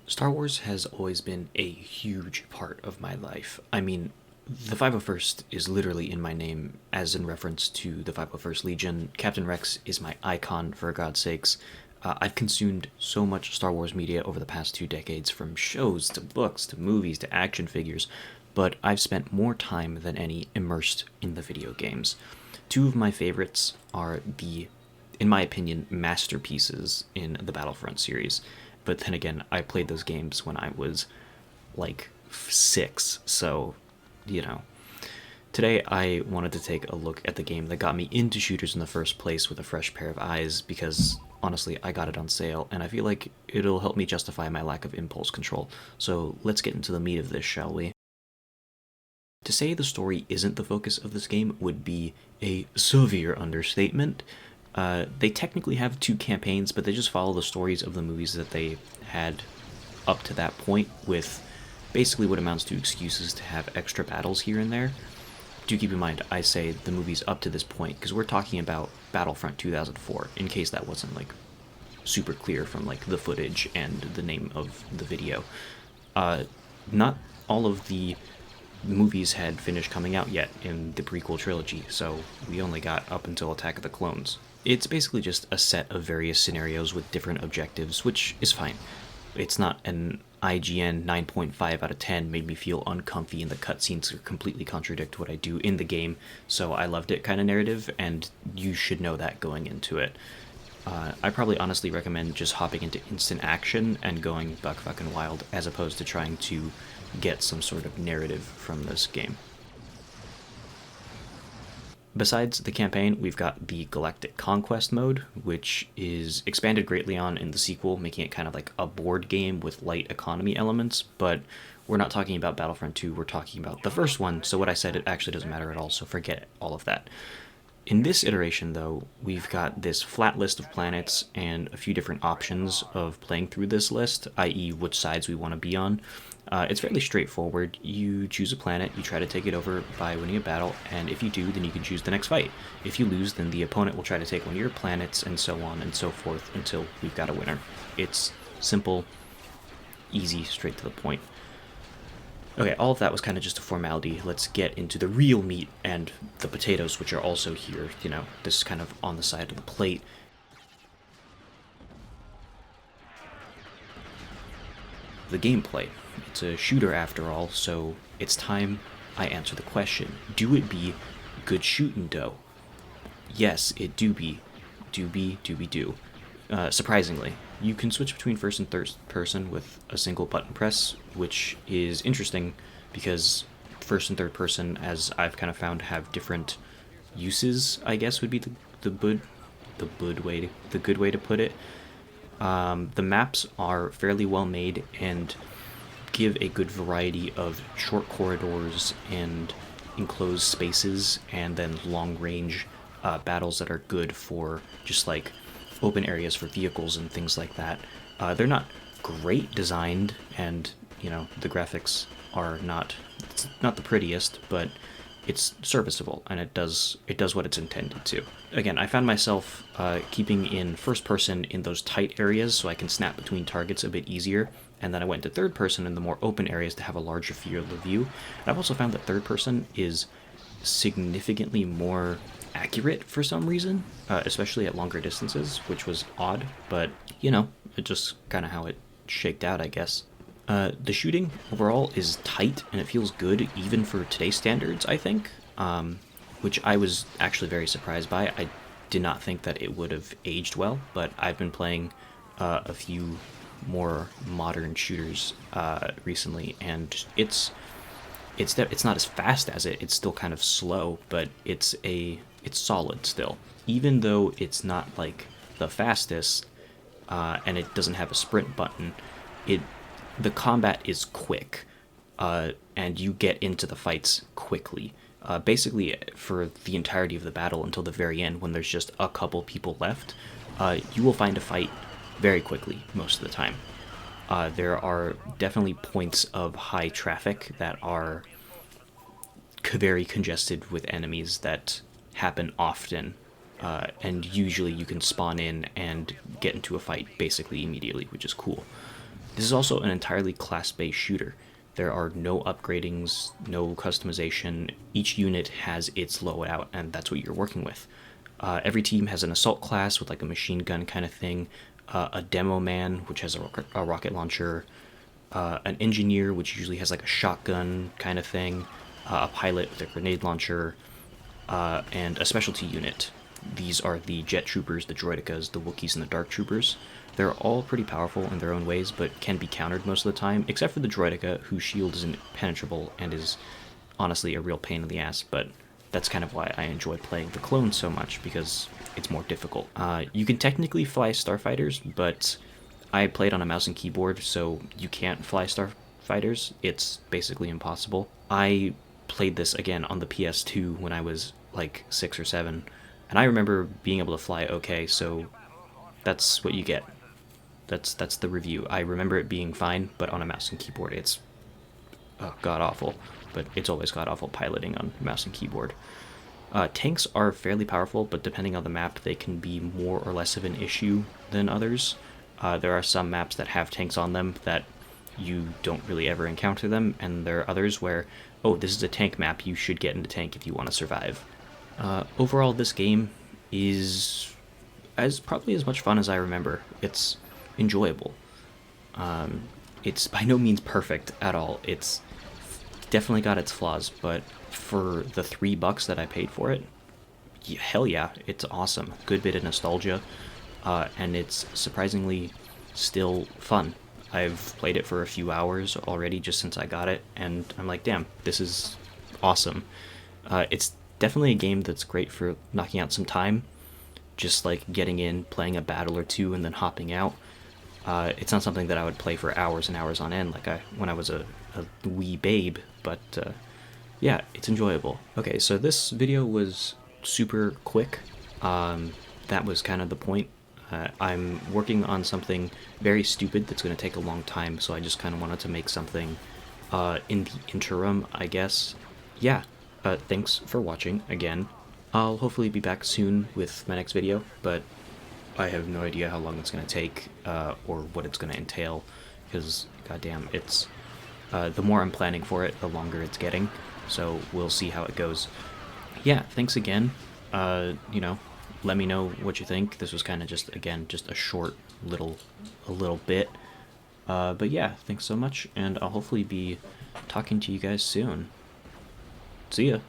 Star Wars has always been a huge part of my life. I mean, the 501st is literally in my name, as in reference to the 501st Legion. Captain Rex is my icon, for God's sakes. I've consumed so much Star Wars media over the past 2 decades, from shows to books to movies to action figures, but I've spent more time than any immersed in the video games. Two of my favorites are the, in my opinion, masterpieces in the Battlefront series. But then again, I played those games when I was like 6, so, you know. Today, I wanted to take a look at the game that got me into shooters in the first place with a fresh pair of eyes because, honestly, I got it on sale, and I feel like it'll help me justify my lack of impulse control. So let's get into the meat of this, shall we? To say the story isn't the focus of this game would be a severe understatement. They technically have two campaigns, but they just follow the stories of the movies that they had up to that point, with basically what amounts to excuses to have extra battles here and there. Do keep in mind, I say the movies up to this point, because we're talking about Battlefront 2004, in case that wasn't, like, super clear from, like, the footage and the name of the video. Not all of the movies had finished coming out yet in the prequel trilogy, so we only got up until Attack of the Clones. It's basically just a set of various scenarios with different objectives, which is fine. It's not an IGN 9.5 out of 10 made me feel uncomfy, and the cutscenes completely contradict what I do in the game, so I loved it kind of narrative, and you should know that going into it. I probably honestly recommend just hopping into instant action and going buck fucking wild, as opposed to trying to get some sort of narrative from this game. Besides the campaign, we've got the Galactic Conquest mode, which is expanded greatly on in the sequel, making it kind of like a board game with light economy elements, but we're not talking about Battlefront 2, we're talking about the first one, so what I said, it actually doesn't matter at all, so forget all of that. In this iteration, though, we've got this flat list of planets and a few different options of playing through this list, i.e. which sides we want to be on. It's fairly straightforward. You choose a planet, you try to take it over by winning a battle, and if you do, then you can choose the next fight. If you lose, then the opponent will try to take one of your planets, and so on and so forth until we've got a winner. It's simple, easy, straight to the point. Okay, all of that was kind of just a formality. Let's get into the real meat and the potatoes, which are also here. You know, this is kind of on the side of the plate. The gameplay. It's a shooter after all, so it's time I answer the question. Do it be good shootin' dough? Yes, it do be. Do. Surprisingly, you can switch between first and third person with a single button press, which is interesting because first and third person, as I've kind of found, have different uses, I guess would be the good way to put it. The maps are fairly well made and give a good variety of short corridors and enclosed spaces, and then long range battles that are good for just like open areas for vehicles and things like that. They're not great designed, and you know the graphics are it's not the prettiest, but it's serviceable and it does what it's intended to. Again, I found myself keeping in first person in those tight areas so I can snap between targets a bit easier, and then I went to third person in the more open areas to have a larger field of view. And I've also found that third person is significantly more accurate for some reason, especially at longer distances, which was odd, but you know, it just kind of how it shaked out, I guess. The shooting overall is tight and it feels good even for today's standards, I think, which I was actually very surprised by. I did not think that it would have aged well, but I've been playing a few more modern shooters recently, and it's not as fast as it. It's still kind of slow, but it's solid still. Even though it's not like the fastest, and it doesn't have a sprint button, the combat is quick, and you get into the fights quickly. Basically, for the entirety of the battle until the very end, when there's just a couple people left, you will find a fight very quickly most of the time. There are definitely points of high traffic that are very congested with enemies that happen often, and usually you can spawn in and get into a fight basically immediately, which is cool. This is also an entirely class-based shooter. There are no upgradings, no customization. Each unit has its loadout, and that's what you're working with. Every team has an assault class with like a machine gun kind of thing, a demo man, which has a rocket launcher, an engineer, which usually has like a shotgun kind of thing, a pilot with a grenade launcher, and a specialty unit. These are the jet troopers, the droidekas, the Wookiees, and the dark troopers. They're all pretty powerful in their own ways, but can be countered most of the time, except for the droideka, whose shield is impenetrable and is honestly a real pain in the ass, but that's kind of why I enjoy playing the clone so much, because it's more difficult. You can technically fly starfighters, but I played on a mouse and keyboard, so you can't fly starfighters. It's basically impossible. I played this again on the PS2 when I was like 6 or 7, and I remember being able to fly okay, so that's what you get. That's the review. I remember it being fine, but on a mouse and keyboard it's god awful. But it's always god awful piloting on mouse and keyboard. Tanks are fairly powerful, but depending on the map, they can be more or less of an issue than others. There are some maps that have tanks on them that you don't really ever encounter them, and there are others where, oh, this is a tank map, you should get in the tank if you want to survive. Overall, this game is probably as much fun as I remember. It's enjoyable. It's by no means perfect at all. It's definitely got its flaws, but for the $3 that I paid for it, yeah, hell yeah, it's awesome. Good bit of nostalgia, and it's surprisingly still fun. I've played it for a few hours already just since I got it, and I'm like, damn, this is awesome. It's definitely a game that's great for knocking out some time, just like getting in, playing a battle or two, and then hopping out. It's not something that I would play for hours and hours on end like when I was a wee babe, but yeah, it's enjoyable. Okay, so this video was super quick. That was kind of the point. I'm working on something very stupid that's going to take a long time, so I just kind of wanted to make something in the interim, I guess. Yeah, thanks for watching again. I'll hopefully be back soon with my next video, but I have no idea how long it's going to take or what it's going to entail, because goddamn, it's the more I'm planning for it, the longer it's getting, so we'll see how it goes. Yeah, thanks again. You know, let me know what you think. This was kind of just, again, just a short a little bit. But yeah, thanks so much, and I'll hopefully be talking to you guys soon. See ya.